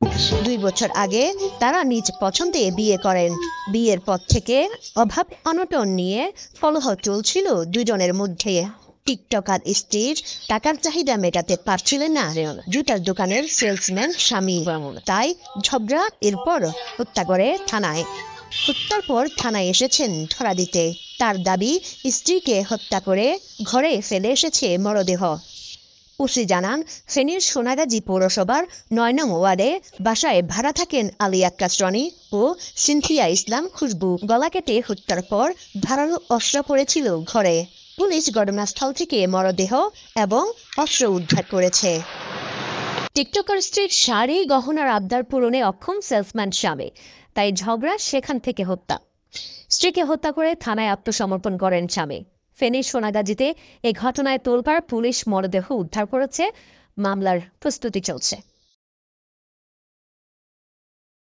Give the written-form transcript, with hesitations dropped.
2 বছর আগে তারা নিজ পছন্দে বিয়ে করেন। বিয়ের পর থেকে অভাব অনটন নিয়ে কলহ চলছিল দুজনের মধ্যে। টিকটকার স্ত্রীর টাকার চাহিদা মেটাতে পারছিলেন না জুতার দোকানের সেলসম্যান স্বামী, তাই ঝগড়া এরপর হত্যা করে থানায়। হত্যার পর থানায় এসেছেন ধরা দিতে। তার দাবি, স্ত্রীকে হত্যা করে ঘরে ফেলে এসেছে মরদেহ। ওসি জানান, ফেনীর সোনাগাজী পৌরসভার ৯ নং ওয়ার্ডে বাসায় ভাড়া থাকেন আলী আক্কাস রনি ও সিনথিয়া ইসলাম খুশবু। গলা কেটে হত্যার পর ধারালো অস্ত্র পড়েছিল ঘরে। পুলিশ ঘটনাস্থল থেকে মরদেহ এবং অস্ত্র উদ্ধার করেছে। টিকটকার স্ত্রীর শাড়ি গহনার আবদার পূরণে অক্ষম সেলসম্যান স্বামী, তাই ঝগড়া সেখান থেকে হত্যা। স্ত্রীকে হত্যা করে থানায় আত্মসমর্পণ করেন স্বামী। ফেনীর সোনাগাজীতে এ ঘটনায় তোলপাড় পুলিশ, মরদেহ উদ্ধার করেছে, মামলার প্রস্তুতি চলছে।